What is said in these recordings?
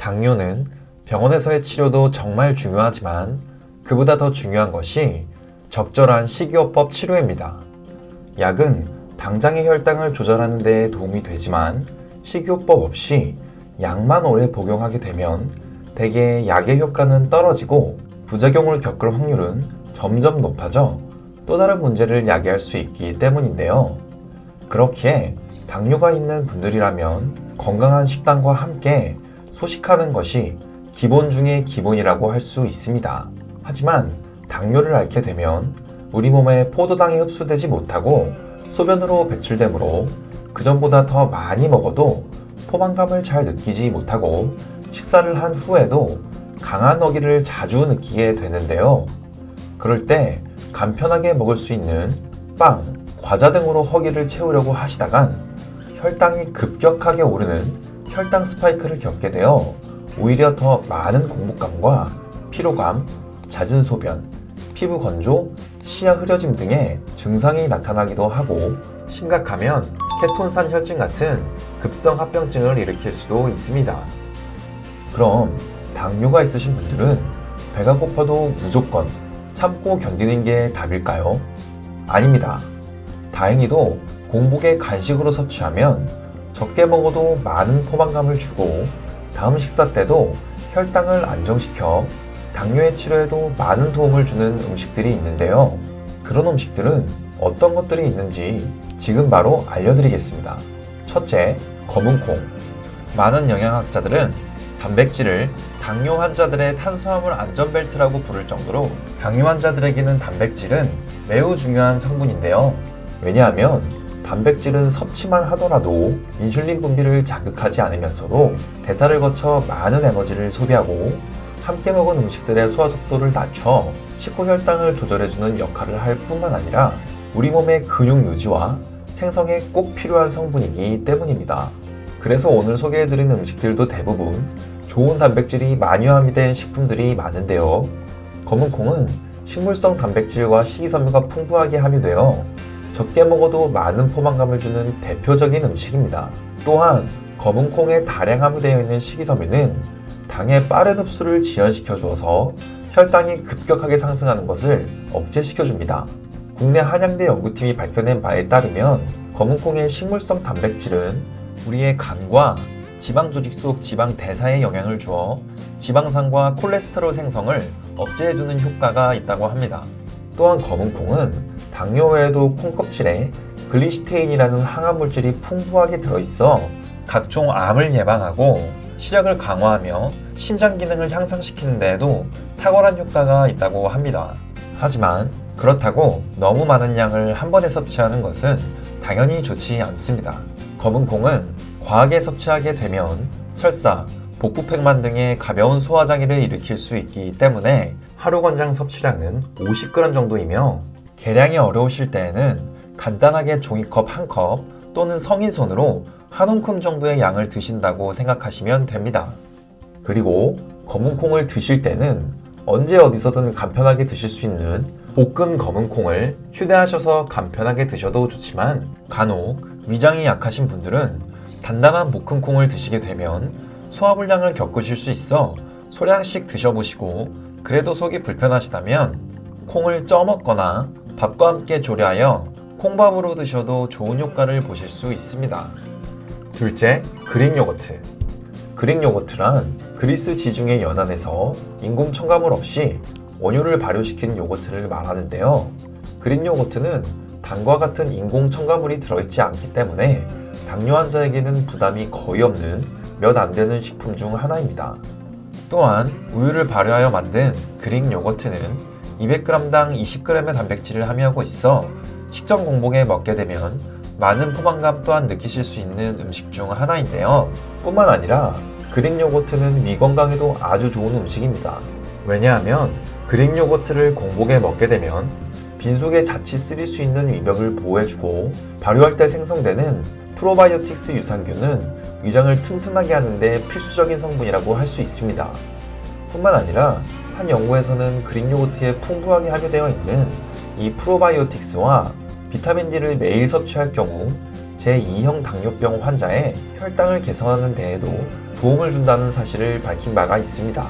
당뇨는 병원에서의 치료도 정말 중요하지만 그보다 더 중요한 것이 적절한 식이요법 치료입니다. 약은 당장의 혈당을 조절하는 데 도움이 되지만 식이요법 없이 약만 오래 복용하게 되면 대개 약의 효과는 떨어지고 부작용을 겪을 확률은 점점 높아져 또 다른 문제를 야기할 수 있기 때문인데요. 그렇기에 당뇨가 있는 분들이라면 건강한 식단과 함께 소식하는 것이 기본 중의 기본이라고 할 수 있습니다. 하지만 당뇨를 앓게 되면 우리 몸에 포도당이 흡수되지 못하고 소변으로 배출되므로 그전보다 더 많이 먹어도 포만감을 잘 느끼지 못하고 식사를 한 후에도 강한 어기를 자주 느끼게 되는데요. 그럴 때 간편하게 먹을 수 있는 빵, 과자 등으로 허기를 채우려고 하시다간 혈당이 급격하게 오르는 혈당 스파이크를 겪게 되어 오히려 더 많은 공복감과 피로감, 잦은 소변, 피부 건조, 시야 흐려짐 등의 증상이 나타나기도 하고 심각하면 케톤산 혈증 같은 급성 합병증을 일으킬 수도 있습니다. 그럼 당뇨가 있으신 분들은 배가 고파도 무조건 참고 견디는 게 답일까요? 아닙니다. 다행히도 공복에 간식으로 섭취하면 적게 먹어도 많은 포만감을 주고 다음 식사 때도 혈당을 안정시켜 당뇨의 치료에도 많은 도움을 주는 음식들이 있는데요. 그런 음식들은 어떤 것들이 있는지 지금 바로 알려드리겠습니다. 첫째, 검은콩. 많은 영양학자들은 단백질을 당뇨 환자들의 탄수화물 안전벨트라고 부를 정도로 당뇨 환자들에게는 단백질은 매우 중요한 성분인데요. 왜냐하면 단백질은 섭취만 하더라도 인슐린 분비를 자극하지 않으면서도 대사를 거쳐 많은 에너지를 소비하고 함께 먹은 음식들의 소화 속도를 낮춰 식후 혈당을 조절해주는 역할을 할 뿐만 아니라 우리 몸의 근육 유지와 생성에 꼭 필요한 성분이기 때문입니다. 그래서 오늘 소개해드린 음식들도 대부분 좋은 단백질이 많이 함유된 식품들이 많은데요. 검은콩은 식물성 단백질과 식이섬유가 풍부하게 함유되어 적게 먹어도 많은 포만감을 주는 대표적인 음식입니다. 또한 검은콩에 다량 함유되어 있는 식이섬유는 당의 빠른 흡수를 지연시켜 주어서 혈당이 급격하게 상승하는 것을 억제시켜 줍니다. 국내 한양대 연구팀이 밝혀낸 바에 따르면 검은콩의 식물성 단백질은 우리의 간과 지방 조직 속 지방 대사에 영향을 주어 지방산과 콜레스테롤 생성을 억제해주는 효과가 있다고 합니다. 또한 검은콩은 당뇨 외에도 콩껍질에 글리시테인이라는 항암 물질이 풍부하게 들어있어 각종 암을 예방하고 시력을 강화하며 신장 기능을 향상시키는 데에도 탁월한 효과가 있다고 합니다. 하지만 그렇다고 너무 많은 양을 한 번에 섭취하는 것은 당연히 좋지 않습니다. 검은콩은 과하게 섭취하게 되면 설사, 복부팽만 등의 가벼운 소화장애를 일으킬 수 있기 때문에 하루 권장 섭취량은 50g 정도이며 계량이 어려우실 때에는 간단하게 종이컵 1컵 또는 성인손으로 한 움큼 정도의 양을 드신다고 생각하시면 됩니다. 그리고 검은콩을 드실 때는 언제 어디서든 간편하게 드실 수 있는 볶은 검은콩을 휴대하셔서 간편하게 드셔도 좋지만 간혹 위장이 약하신 분들은 단단한 볶은 콩을 드시게 되면 소화불량을 겪으실 수 있어 소량씩 드셔보시고 그래도 속이 불편하시다면 콩을 쪄 먹거나 밥과 함께 조리하여 콩밥으로 드셔도 좋은 효과를 보실 수 있습니다. 둘째, 그릭 요거트. 그릭 요거트란 그리스 지중해 연안에서 인공 첨가물 없이 원료를 발효시킨 요거트를 말하는데요. 그릭 요거트는 당과 같은 인공 첨가물이 들어있지 않기 때문에 당뇨 환자에게는 부담이 거의 없는 몇 안 되는 식품 중 하나입니다. 또한 우유를 발효하여 만든 그릭 요거트는 200g당 20g의 단백질을 함유하고 있어 식전 공복에 먹게 되면 많은 포만감 또한 느끼실 수 있는 음식 중 하나인데요. 뿐만 아니라 그릭 요거트는 위 건강에도 아주 좋은 음식입니다. 왜냐하면 그릭 요거트를 공복에 먹게 되면 빈속에 자칫 쓰릴 수 있는 위벽을 보호해주고 발효할 때 생성되는 프로바이오틱스 유산균은 위장을 튼튼하게 하는데 필수적인 성분이라고 할 수 있습니다. 뿐만 아니라 한 연구에서는 그릭 요거트에 풍부하게 함유되어 있는 이 프로바이오틱스와 비타민 D를 매일 섭취할 경우 제2형 당뇨병 환자의 혈당을 개선하는 데에도 도움을 준다는 사실을 밝힌 바가 있습니다.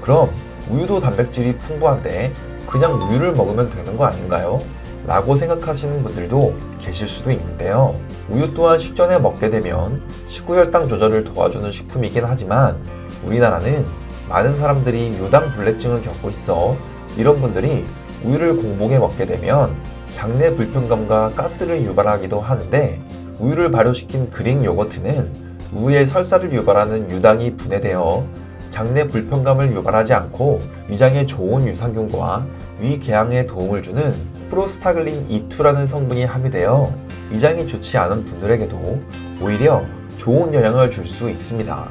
그럼 우유도 단백질이 풍부한데 그냥 우유를 먹으면 되는 거 아닌가요? 라고 생각하시는 분들도 계실 수도 있는데요. 우유 또한 식전에 먹게 되면 식후혈당 조절을 도와주는 식품이긴 하지만 우리나라는 많은 사람들이 유당불내증을 겪고 있어 이런 분들이 우유를 공복에 먹게 되면 장내 불편감과 가스를 유발하기도 하는데 우유를 발효시킨 그릭 요거트는 우유에 설사를 유발하는 유당이 분해되어 장내 불편감을 유발하지 않고 위장에 좋은 유산균과 위궤양에 도움을 주는 프로스타글린 E2라는 성분이 함유되어 위장이 좋지 않은 분들에게도 오히려 좋은 영향을 줄 수 있습니다.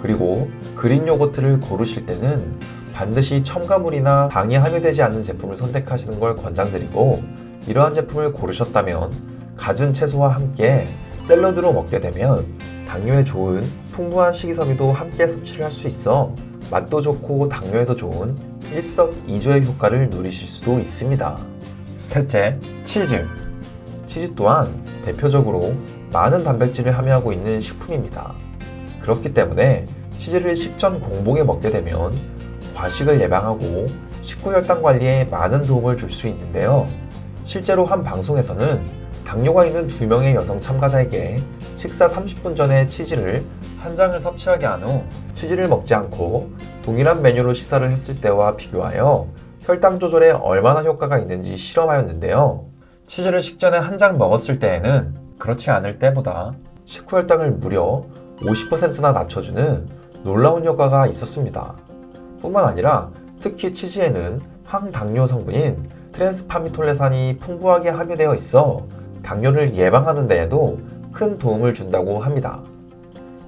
그리고 그릭 요거트를 고르실 때는 반드시 첨가물이나 당이 함유되지 않는 제품을 선택하시는 걸 권장드리고 이러한 제품을 고르셨다면 갖은 채소와 함께 샐러드로 먹게 되면 당뇨에 좋은 풍부한 식이섬유도 함께 섭취를 할 수 있어 맛도 좋고 당뇨에도 좋은 일석이조의 효과를 누리실 수도 있습니다. 셋째, 치즈. 치즈 또한 대표적으로 많은 단백질을 함유하고 있는 식품입니다. 그렇기 때문에 치즈를 식전 공복에 먹게 되면 과식을 예방하고 식후혈당 관리에 많은 도움을 줄 수 있는데요. 실제로 한 방송에서는 당뇨가 있는 2명의 여성 참가자에게 식사 30분 전에 치즈를 한 장을 섭취하게 한 후 치즈를 먹지 않고 동일한 메뉴로 식사를 했을 때와 비교하여 혈당 조절에 얼마나 효과가 있는지 실험하였는데요. 치즈를 식전에 한 장 먹었을 때에는 그렇지 않을 때보다 식후혈당을 무려 50%나 낮춰주는 놀라운 효과가 있었습니다. 뿐만 아니라 특히 치즈에는 항당뇨 성분인 트랜스파미톨레산이 풍부하게 함유되어 있어 당뇨를 예방하는 데에도 큰 도움을 준다고 합니다.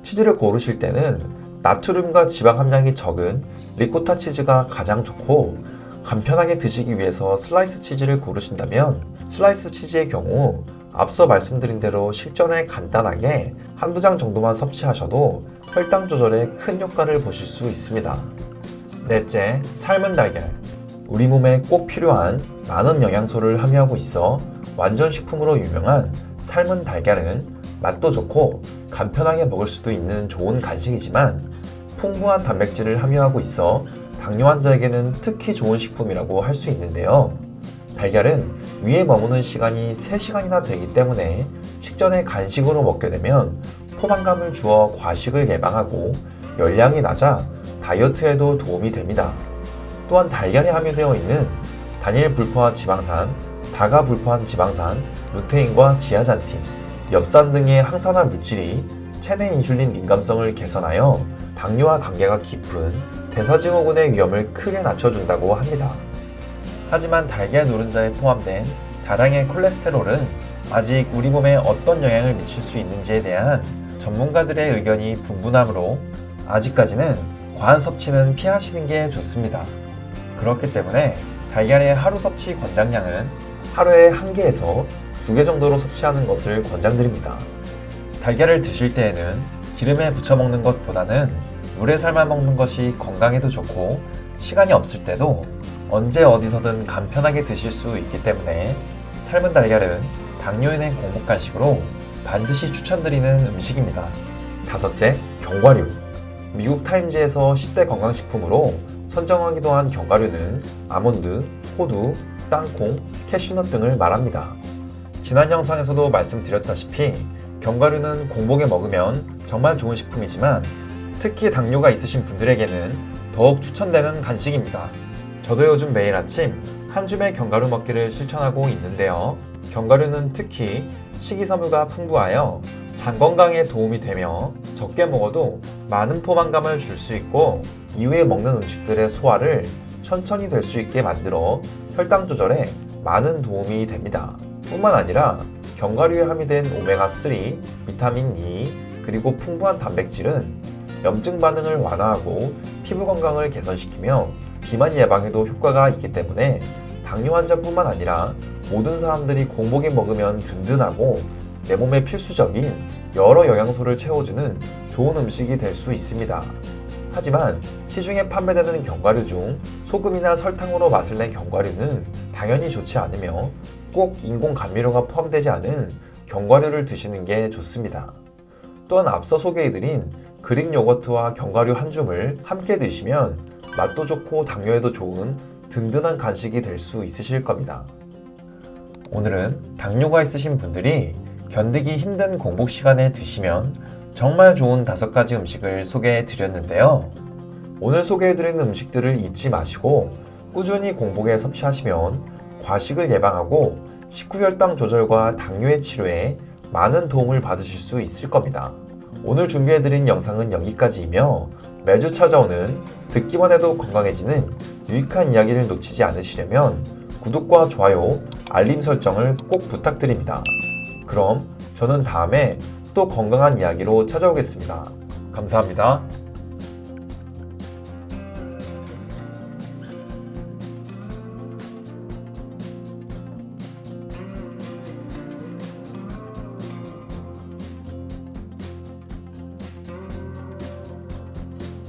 치즈를 고르실 때는 나트륨과 지방 함량이 적은 리코타 치즈가 가장 좋고 간편하게 드시기 위해서 슬라이스 치즈를 고르신다면 슬라이스 치즈의 경우 앞서 말씀드린 대로 식전에 간단하게 한두 장 정도만 섭취하셔도 혈당 조절에 큰 효과를 보실 수 있습니다. 넷째, 삶은 달걀. 우리 몸에 꼭 필요한 많은 영양소를 함유하고 있어 완전 식품으로 유명한 삶은 달걀은 맛도 좋고 간편하게 먹을 수도 있는 좋은 간식이지만 풍부한 단백질을 함유하고 있어 당뇨 환자에게는 특히 좋은 식품이라고 할 수 있는데요. 달걀은 위에 머무는 시간이 3시간이나 되기 때문에 식전에 간식으로 먹게 되면 포만감을 주어 과식을 예방하고 열량이 낮아 다이어트에도 도움이 됩니다. 또한 달걀에 함유되어 있는 단일 불포화 지방산, 다가 불포화 지방산, 루테인과 지아잔틴, 엽산 등의 항산화 물질이 체내 인슐린 민감성을 개선하여 당뇨와 관계가 깊은 대사증후군의 위험을 크게 낮춰준다고 합니다. 하지만 달걀 노른자에 포함된 다량의 콜레스테롤은 아직 우리 몸에 어떤 영향을 미칠 수 있는지에 대한 전문가들의 의견이 분분하므로 아직까지는 과한 섭취는 피하시는 게 좋습니다. 그렇기 때문에 달걀의 하루 섭취 권장량은 하루에 1개에서 2개 정도로 섭취하는 것을 권장드립니다. 달걀을 드실 때에는 기름에 부쳐 먹는 것보다는 물에 삶아 먹는 것이 건강에도 좋고 시간이 없을 때도 언제 어디서든 간편하게 드실 수 있기 때문에 삶은 달걀은 당뇨인의 공복 간식으로 반드시 추천드리는 음식입니다. 다섯째, 견과류. 미국 타임즈에서 10대 건강식품으로 선정하기도 한 견과류는 아몬드, 호두, 땅콩, 캐슈넛 등을 말합니다. 지난 영상에서도 말씀드렸다시피 견과류는 공복에 먹으면 정말 좋은 식품이지만 특히 당뇨가 있으신 분들에게는 더욱 추천되는 간식입니다. 저도 요즘 매일 아침 한 줌의 견과류 먹기를 실천하고 있는데요. 견과류는 특히 식이섬유가 풍부하여 장 건강에 도움이 되며 적게 먹어도 많은 포만감을 줄 수 있고 이후에 먹는 음식들의 소화를 천천히 될 수 있게 만들어 혈당 조절에 많은 도움이 됩니다. 뿐만 아니라 견과류에 함유된 오메가3, 비타민 E, 그리고 풍부한 단백질은 염증 반응을 완화하고 피부 건강을 개선시키며 비만 예방에도 효과가 있기 때문에 당뇨 환자뿐만 아니라 모든 사람들이 공복에 먹으면 든든하고 내 몸에 필수적인 여러 영양소를 채워주는 좋은 음식이 될 수 있습니다. 하지만 시중에 판매되는 견과류 중 소금이나 설탕으로 맛을 낸 견과류는 당연히 좋지 않으며 꼭 인공 감미료가 포함되지 않은 견과류를 드시는 게 좋습니다. 또한 앞서 소개해드린 그릭 요거트와 견과류 한 줌을 함께 드시면 맛도 좋고 당뇨에도 좋은 든든한 간식이 될 수 있으실 겁니다. 오늘은 당뇨가 있으신 분들이 견디기 힘든 공복 시간에 드시면 정말 좋은 5가지 음식을 소개해 드렸는데요. 오늘 소개해 드린 음식들을 잊지 마시고 꾸준히 공복에 섭취하시면 과식을 예방하고 식후혈당 조절과 당뇨의 치료에 많은 도움을 받으실 수 있을 겁니다. 오늘 준비해 드린 영상은 여기까지이며 매주 찾아오는 듣기만 해도 건강해지는 유익한 이야기를 놓치지 않으시려면 구독과 좋아요, 알림 설정을 꼭 부탁드립니다. 그럼 저는 다음에 또 건강한 이야기로 찾아오겠습니다. 감사합니다.